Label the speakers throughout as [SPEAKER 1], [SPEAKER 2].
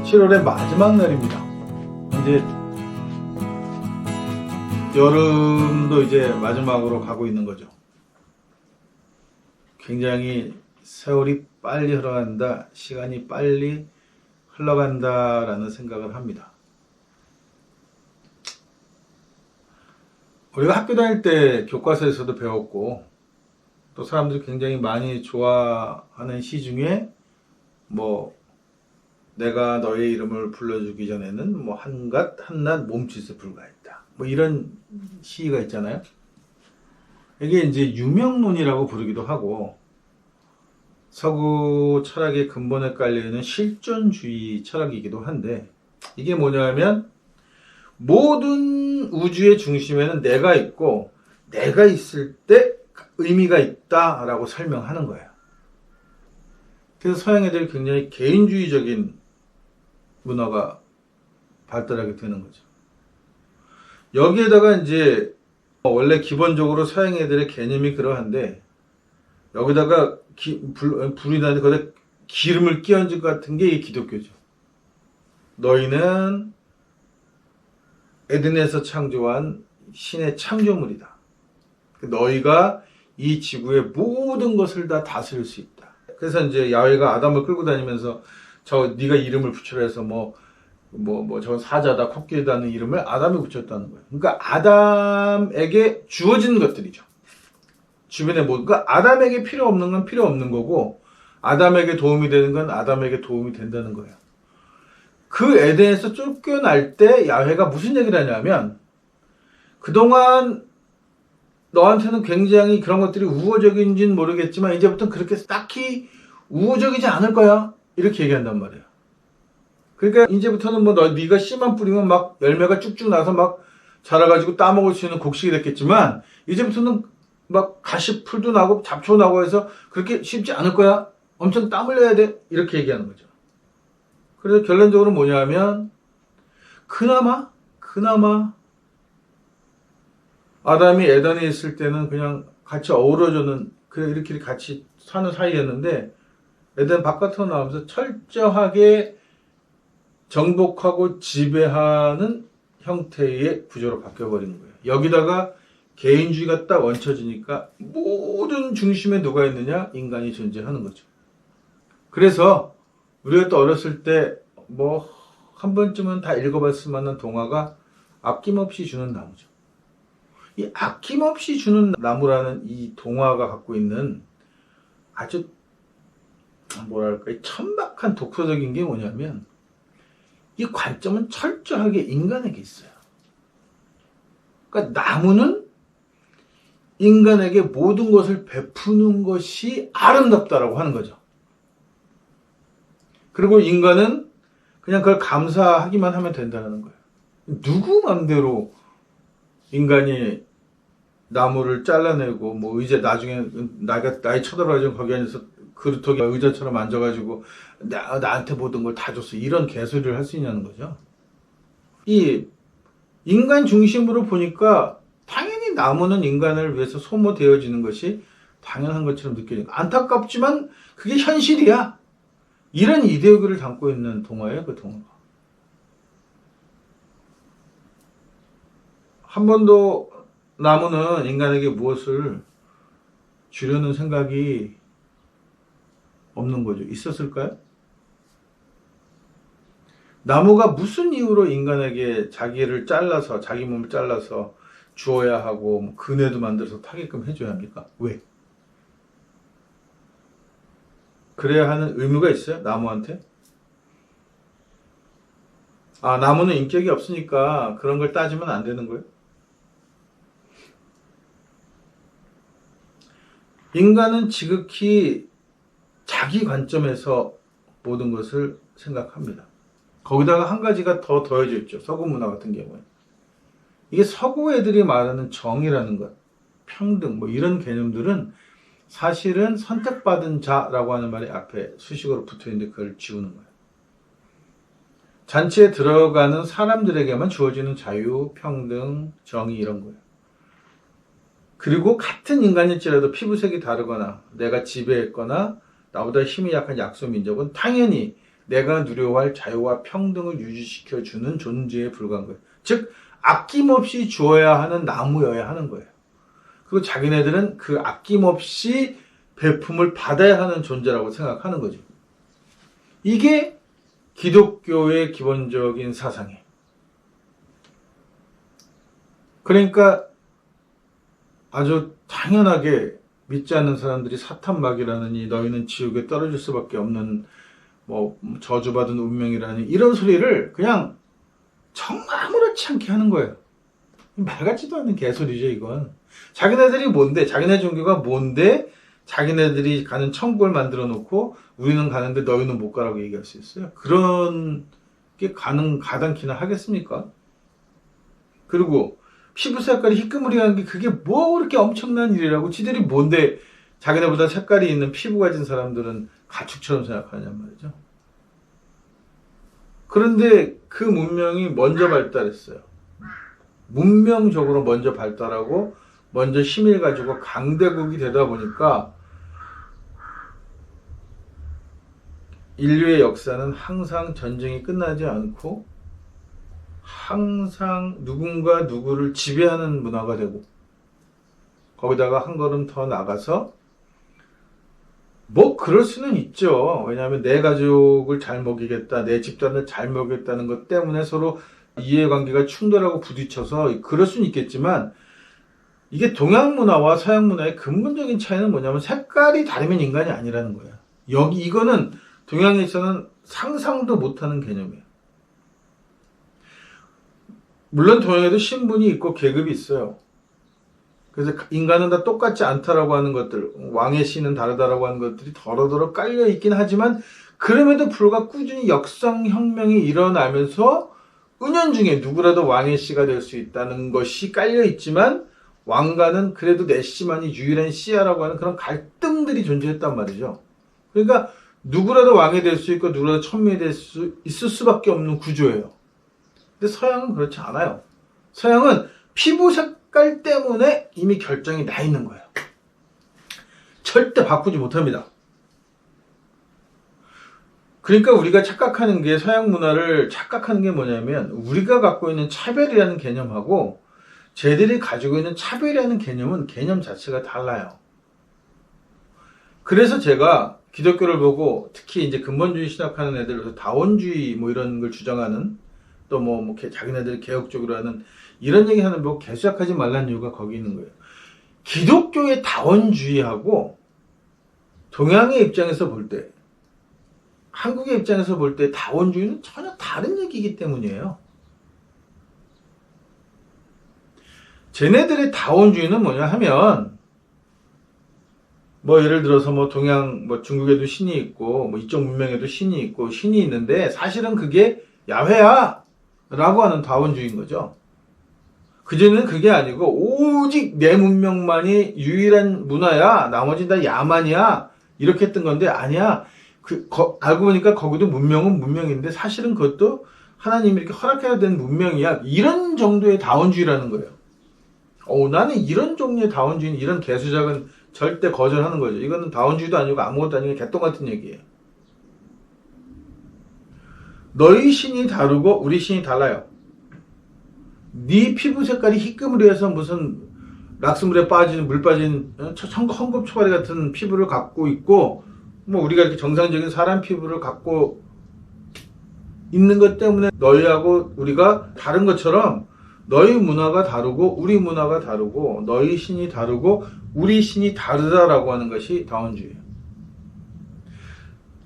[SPEAKER 1] 7월의 마지막 날입니다. 이제 여름도 이제 마지막으로 가고 있는 거죠. 굉장히 세월이 빨리 흘러간다, 시간이 빨리 흘러간다라는 생각을 합니다. 우리가 학교 다닐 때 교과서에서도 배웠고, 또 사람들이 굉장히 많이 좋아하는 시 중에 내가 너의 이름을 불러주기 전에는 한갓 한낱 몸짓에 불과했다, 이런 시가 있잖아요. 이게 이제 유명론이라고 부르기도 하고, 서구 철학의 근본에 깔려있는 실존주의 철학이기도 한데, 이게 뭐냐면 모든 우주의 중심에는 내가 있고, 내가 있을 때 의미가 있다라고 설명하는 거예요. 그래서 서양 애들이 굉장히 개인주의적인 문화가 발달하게 되는 거죠. 여기에다가 이제 원래 기본적으로 서양 애들의 개념이 그러한데, 여기다가 불이 나는데 거기다 기름을 끼얹은 것 같은 게 이 기독교죠. 너희는 에덴에서 창조한 신의 창조물이다. 너희가 이 지구의 모든 것을 다 다스릴 수 있다. 그래서 이제 야훼가 아담을 끌고 다니면서 네가 이름을 붙여라 해서 저 사자다, 코끼리다는 이름을 아담이 붙였다는 거예요. 그러니까 아담에게 주어진 것들이죠. 주변에 그러니까 아담에게 필요 없는 건 필요 없는 거고, 아담에게 도움이 되는 건 아담에게 도움이 된다는 거예요. 그 에덴에서 쫓겨날 때 야훼가 무슨 얘기를 하냐면, 그동안 너한테는 굉장히 그런 것들이 우호적인지는 모르겠지만 이제부터는 그렇게 딱히 우호적이지 않을 거야, 이렇게 얘기한단 말이에요. 그러니까 이제부터는 네가 씨만 뿌리면 열매가 쭉쭉 나서 자라가지고 따먹을 수 있는 곡식이 됐겠지만, 이제부터는 가시풀도 나고 잡초 나고 해서 그렇게 쉽지 않을 거야, 엄청 땀 흘려야 돼, 이렇게 얘기하는 거죠. 그래서 결론적으로 뭐냐면, 그나마 아담이 에덴에 있을 때는 그냥 같이 어우러져는, 이렇게 같이 사는 사이였는데, 에덴 바깥으로 나오면서 철저하게 정복하고 지배하는 형태의 구조로 바뀌어버리는 거예요. 여기다가 개인주의가 딱 얹혀지니까 모든 중심에 누가 있느냐? 인간이 존재하는 거죠. 그래서 우리가 또 어렸을 때 한 번쯤은 다 읽어봤을 만한 동화가 아낌없이 주는 나무죠. 이 아낌없이 주는 나무라는 이 동화가 갖고 있는 아주 천박한 독서적인 게 뭐냐면, 이 관점은 철저하게 인간에게 있어요. 그러니까 나무는 인간에게 모든 것을 베푸는 것이 아름답다라고 하는 거죠. 그리고 인간은 그냥 그걸 감사하기만 하면 된다는 거예요. 누구 맘대로 인간이 나무를 잘라내고 이제 나중에 나이 쳐들어가지고 거기 앉아서 그루터기 의자처럼 앉아가지고 나한테 모든 걸 다 줬어, 이런 개소리를 할 수 있냐는 거죠. 이 인간 중심으로 보니까 당연히 나무는 인간을 위해서 소모되어지는 것이 당연한 것처럼 느껴지고, 안타깝지만 그게 현실이야, 이런 이데올기를 담고 있는 동화예요, 그 동화가. 한 번도 나무는 인간에게 무엇을 주려는 생각이 없는 거죠. 있었을까요? 나무가 무슨 이유로 인간에게 자기 몸을 잘라서 주어야 하고 그네도 만들어서 타게끔 해줘야 합니까? 왜? 그래야 하는 의무가 있어요, 나무한테? 나무는 인격이 없으니까 그런 걸 따지면 안 되는 거예요? 인간은 지극히 자기 관점에서 모든 것을 생각합니다. 거기다가 한 가지가 더 더해져 있죠. 서구 문화 같은 경우에. 이게 서구 애들이 말하는 정의라는 것, 평등, 이런 개념들은 사실은 선택받은 자라고 하는 말이 앞에 수식어로 붙어 있는데 그걸 지우는 거예요. 잔치에 들어가는 사람들에게만 주어지는 자유, 평등, 정의, 이런 거예요. 그리고 같은 인간일지라도 피부색이 다르거나 내가 지배했거나 나보다 힘이 약한 약소민족은 당연히 내가 누려할 자유와 평등을 유지시켜주는 존재에 불과한 거예요. 즉 아낌없이 주어야 하는 나무여야 하는 거예요. 그리고 자기네들은 그 아낌없이 베품을 받아야 하는 존재라고 생각하는 거죠. 이게 기독교의 기본적인 사상이에요. 그러니까 아주 당연하게 믿지 않는 사람들이 사탄막이라느니 너희는 지옥에 떨어질 수밖에 없는 뭐 저주받은 운명이라니 이런 소리를 그냥 정말 아무렇지 않게 하는 거예요. 말 같지도 않은 개소리죠 이건. 자기네들이 뭔데, 자기네 종교가 뭔데 자기네들이 가는 천국을 만들어 놓고 우리는 가는데 너희는 못 가라고 얘기할 수 있어요? 그런 게 가당키나 하겠습니까? 그리고 피부 색깔이 희끄무리한 게 그게 뭐 그렇게 엄청난 일이라고, 지들이 뭔데 자기네보다 색깔이 있는 피부 가진 사람들은 가축처럼 생각하냔 말이죠. 그런데 그 문명이 먼저 발달했어요. 문명적으로 먼저 발달하고 먼저 힘을 가지고 강대국이 되다 보니까 인류의 역사는 항상 전쟁이 끝나지 않고 항상 누군가 누구를 지배하는 문화가 되고, 거기다가 한 걸음 더 나가서 뭐 그럴 수는 있죠. 왜냐하면 내 가족을 잘 먹이겠다, 내 집단을 잘 먹이겠다는 것 때문에 서로 이해관계가 충돌하고 부딪혀서 그럴 수는 있겠지만, 이게 동양 문화와 서양 문화의 근본적인 차이는 뭐냐면 색깔이 다르면 인간이 아니라는 거예요. 이거는 동양에서는 상상도 못하는 개념이에요. 물론 동양에도 신분이 있고 계급이 있어요. 그래서 인간은 다 똑같지 않다라고 하는 것들, 왕의 신은 다르다라고 하는 것들이 더러더러 깔려 있긴 하지만, 그럼에도 불구하고 꾸준히 역사혁명이 일어나면서 은연중에 누구라도 왕의 씨가 될 수 있다는 것이 깔려 있지만, 왕가는 그래도 내 씨만이 유일한 씨야라고 하는 그런 갈등들이 존재했단 말이죠. 그러니까 누구라도 왕이 될 수 있고 누구라도 천민이 될 수 있을 수밖에 없는 구조예요. 근데 서양은 그렇지 않아요. 서양은 피부 색깔 때문에 이미 결정이 나 있는 거예요. 절대 바꾸지 못합니다. 그러니까 우리가 착각하는 게, 서양 문화를 착각하는 게 뭐냐면, 우리가 갖고 있는 차별이라는 개념하고 쟤들이 가지고 있는 차별이라는 개념은 개념 자체가 달라요. 그래서 제가 기독교를 보고 특히 이제 근본주의 신학하는 애들, 다원주의 뭐 이런 걸 주장하는, 또 뭐 자기네들 개혁적으로 하는 이런 얘기 하는 거 개수작하지 말라는 이유가 거기 있는 거예요. 기독교의 다원주의하고 동양의 입장에서 볼 때, 한국의 입장에서 볼 때 다원주의는 전혀 다른 얘기이기 때문이에요. 쟤네들의 다원주의는 뭐냐 하면, 뭐 예를 들어서 뭐 동양, 뭐 중국에도 신이 있고 뭐 이쪽 문명에도 신이 있고 신이 있는데 사실은 그게 야훼야 라고 하는 다원주의인 거죠. 그전에는 그게 아니고 오직 내 문명만이 유일한 문화야, 나머지 다 야만이야, 이렇게 했던 건데, 아니야. 알고 보니까 거기도 문명은 문명인데 사실은 그것도 하나님이 이렇게 허락해야 되는 문명이야. 이런 정도의 다원주의라는 거예요. 나는 이런 종류의 다원주의는, 이런 개수작은 절대 거절하는 거죠. 이거는 다원주의도 아니고 아무것도 아니고 개똥 같은 얘기예요. 너희 신이 다르고 우리 신이 달라요. 네 피부 색깔이 희끄무리해서 무슨 락스물에 빠진, 물 빠진 헝겊초가리 같은 피부를 갖고 있고, 뭐 우리가 이렇게 정상적인 사람 피부를 갖고 있는 것 때문에 너희하고 우리가 다른 것처럼, 너희 문화가 다르고 우리 문화가 다르고 너희 신이 다르고 우리 신이 다르다라고 하는 것이 다원주의예요.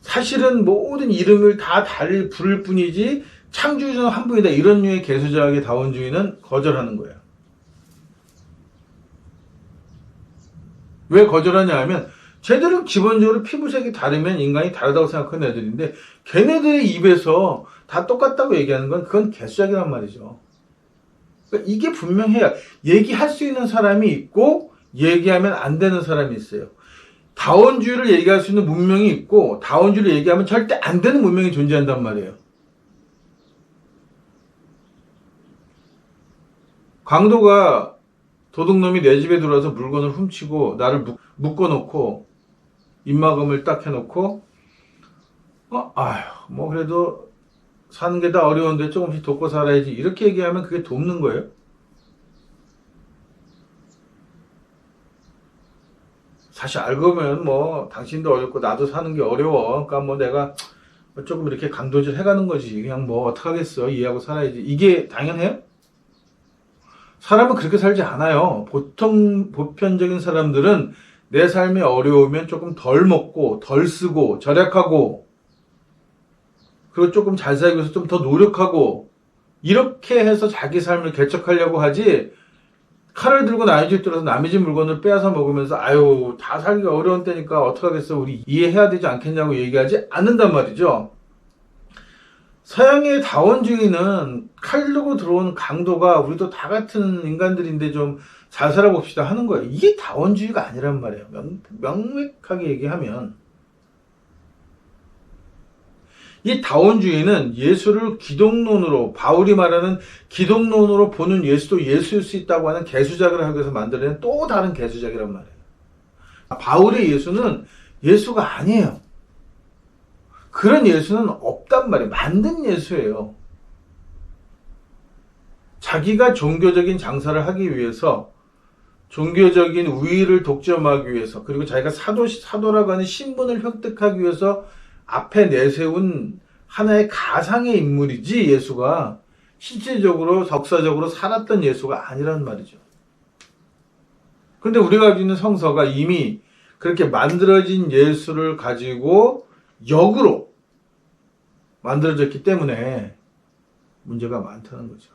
[SPEAKER 1] 사실은 모든 이름을 다 달리 부를 뿐이지 창조주는 한 분이다, 이런 류의 개수작의 다원주의는 거절하는 거예요. 왜 거절하냐 하면, 쟤들은 기본적으로 피부색이 다르면 인간이 다르다고 생각하는 애들인데, 걔네들의 입에서 다 똑같다고 얘기하는 건 그건 개수작이란 말이죠. 그러니까 이게 분명해야, 얘기할 수 있는 사람이 있고 얘기하면 안 되는 사람이 있어요. 다원주의를 얘기할 수 있는 문명이 있고 다원주의를 얘기하면 절대 안 되는 문명이 존재한단 말이에요. 강도가, 도둑놈이 내 집에 들어와서 물건을 훔치고 나를 묶어놓고 입막음을 딱 해놓고, 아휴 뭐 그래도 사는 게 다 어려운데 조금씩 돕고 살아야지. 이렇게 얘기하면 그게 돕는 거예요? 사실 알고 보면 뭐 당신도 어렵고 나도 사는 게 어려워. 그러니까 뭐 내가 조금 이렇게 강도질 해가는 거지. 그냥 뭐 어떡하겠어. 이해하고 살아야지. 이게 당연해요? 사람은 그렇게 살지 않아요. 보통 보편적인 사람들은 내 삶이 어려우면 조금 덜 먹고 덜 쓰고 절약하고 그리고 조금 잘 살기 위해서 좀 더 노력하고 이렇게 해서 자기 삶을 개척하려고 하지. 칼을 들고 남의 집 들어서 남의 집 물건을 빼앗아 먹으면서 아유 다 살기 어려운 때니까 어떡하겠어 우리 이해해야 되지 않겠냐고 얘기하지 않는단 말이죠. 서양의 다원주의는 칼 들고 들어온 강도가 우리도 다 같은 인간들인데 좀 잘 살아봅시다 하는 거예요. 이게 다원주의가 아니란 말이에요. 명백하게 얘기하면 이 다원주의는 예수를 기독론으로 바울이 말하는 기독론으로 보는 예수도 예수일 수 있다고 하는 개수작을 하기 위해서 만들어낸 또 다른 개수작이란 말이에요. 바울의 예수는 예수가 아니에요. 그런 예수는 없단 말이에요. 만든 예수예요. 자기가 종교적인 장사를 하기 위해서 종교적인 우위를 독점하기 위해서 그리고 자기가 사도라고 하는 신분을 획득하기 위해서 앞에 내세운 하나의 가상의 인물이지 예수가 실질적으로 역사적으로 살았던 예수가 아니란 말이죠. 그런데 우리가 가지고 있는 성서가 이미 그렇게 만들어진 예수를 가지고 역으로 만들어졌기 때문에 문제가 많다는 거죠.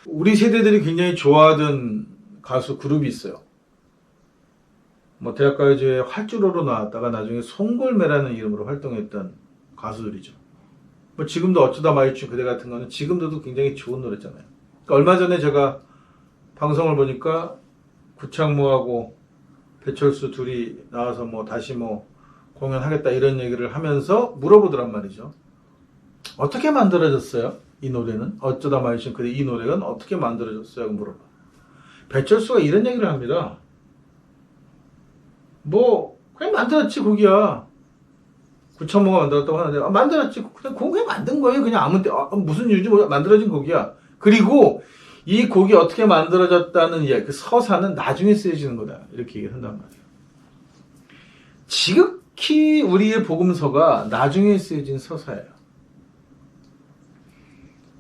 [SPEAKER 1] 우리 세대들이 굉장히 좋아하던 가수 그룹이 있어요. 뭐 대학가요제에 활주로로 나왔다가 나중에 송골매라는 이름으로 활동했던 가수들이죠. 뭐 지금도 어쩌다 마주친 그대 같은 거는 지금도 굉장히 좋은 노래잖아요. 그러니까 얼마 전에 제가 방송을 보니까 구창모하고 배철수 둘이 나와서 뭐 다시 뭐 공연하겠다 이런 얘기를 하면서 물어보더란 말이죠. 어떻게 만들어졌어요? 이 노래는 어쩌다 마주친 그대 이 노래가 어떻게 만들어졌어요? 물어봐. 배철수가 이런 얘기를 합니다. 뭐 그냥 만들었지 곡이야. 구창모가 만들었다고 하는데 만들었지 그냥 곡 그냥 만든 거예요. 그냥 아무 때 무슨 이유인지 만들어진 곡이야. 그리고 이 곡이 어떻게 만들어졌다는 그 서사는 나중에 쓰여지는 거다. 이렇게 얘기를 한단 말이에요. 지극히 우리의 복음서가 나중에 쓰여진 서사예요.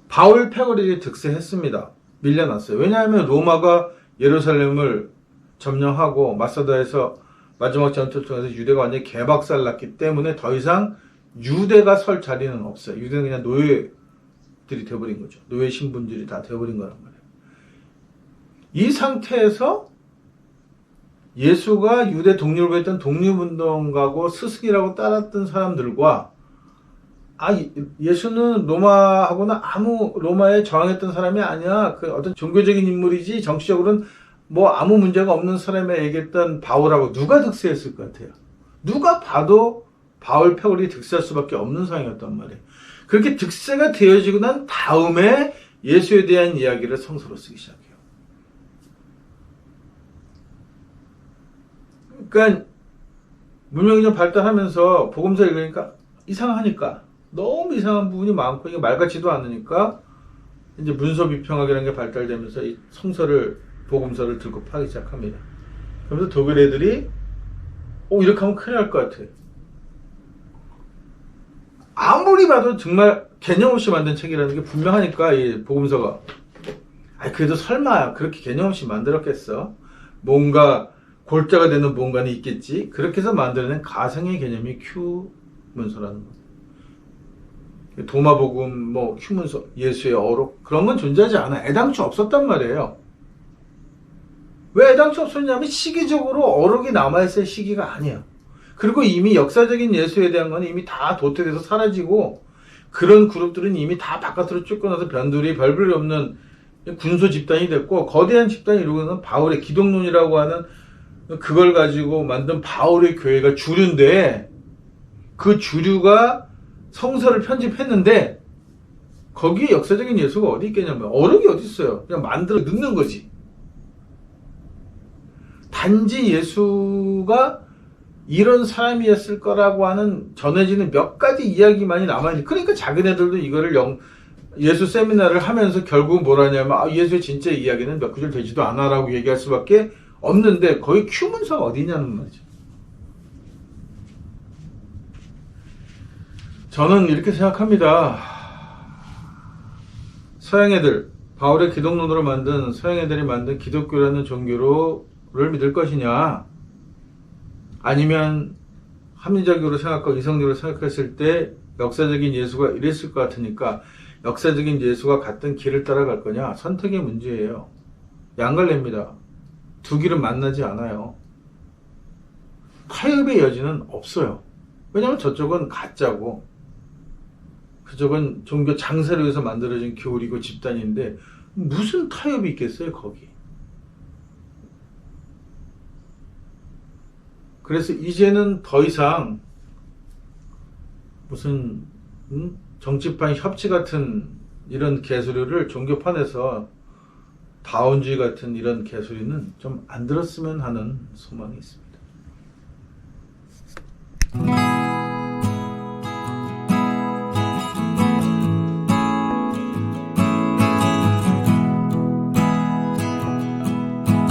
[SPEAKER 1] 바울 패거리를 득세했습니다. 밀려났어요. 왜냐하면 로마가 예루살렘을 점령하고 마사다에서 마지막 전투를 통해서 유대가 완전히 개박살 났기 때문에 더 이상 유대가 설 자리는 없어요. 유대는 그냥 노예들이 되어버린 거죠. 노예 신분들이 다 되어버린 거란 말이에요. 이 상태에서 예수가 유대 독립을 했던 독립운동가고 스승이라고 따랐던 사람들과 예수는 로마하고는 아무 로마에 저항했던 사람이 아니야. 그 어떤 종교적인 인물이지 정치적으로는 뭐 아무 문제가 없는 사람에 얘기했던 바울하고 누가 득세했을 것 같아요? 누가 봐도 바울 패거리 득세할 수밖에 없는 상황이었단 말이에요. 그렇게 득세가 되어지고 난 다음에 예수에 대한 이야기를 성서로 쓰기 시작해요. 그러니까 문명이 좀 발달하면서 복음서 읽으니까 이상하니까 너무 이상한 부분이 많고 이게 말 같지도 않으니까 이제 문서 비평학이라는 게 발달되면서 이 성서를 복음서를 들고 파기 시작합니다. 그러면서 독일 애들이 이렇게 하면 큰일 날 것 같아. 아무리 봐도 정말 개념 없이 만든 책이라는 게 분명하니까 이 복음서가 그래도 설마 그렇게 개념 없이 만들었겠어? 뭔가 골자가 되는 뭔가는 있겠지. 그렇게 해서 만들어낸 가상의 개념이 큐문서라는 거. 도마복음, 뭐 큐문서, 예수의 어록 그런 건 존재하지 않아. 애당초 없었단 말이에요. 왜 애당초 없었냐면 시기적으로 어록이 남아있을 시기가 아니야. 그리고 이미 역사적인 예수에 대한 건 이미 다 도태돼서 사라지고 그런 그룹들은 이미 다 바깥으로 쫓겨나서 변두리 별볼이 없는 군소 집단이 됐고 거대한 집단이 이루고 있는 바울의 기독론이라고 하는 그걸 가지고 만든 바울의 교회가 주류인데 그 주류가 성서를 편집했는데 거기에 역사적인 예수가 어디 있겠냐면 어록이 어디 있어요. 그냥 만들어 넣는 거지. 단지 예수가 이런 사람이었을 거라고 하는 전해지는 몇 가지 이야기만이 남아있는. 그러니까 자기네들도 이거를 예수 세미나를 하면서 결국 뭐라냐면 예수의 진짜 이야기는 몇 구절 되지도 않아라고 얘기할 수밖에 없는데 거의 큐 문서가 어디냐는 말이죠. 저는 이렇게 생각합니다. 서양 애들, 바울의 기독론으로 만든 서양 애들이 만든 기독교라는 종교를 믿을 것이냐, 아니면 합리적으로 생각하고 이성적으로 생각했을 때 역사적인 예수가 이랬을 것 같으니까 역사적인 예수가 갔던 길을 따라갈 거냐, 선택의 문제예요. 양갈래입니다. 두 길은 만나지 않아요. 타협의 여지는 없어요. 왜냐하면 저쪽은 가짜고 그쪽은 종교 장사를 위해서 만들어진 교리고 집단인데 무슨 타협이 있겠어요 거기. 그래서 이제는 더 이상 무슨 정치판 협치 같은 이런 개소리를 종교판에서 다원주의 같은 이런 개소리는 좀 안 들었으면 하는 소망이 있습니다.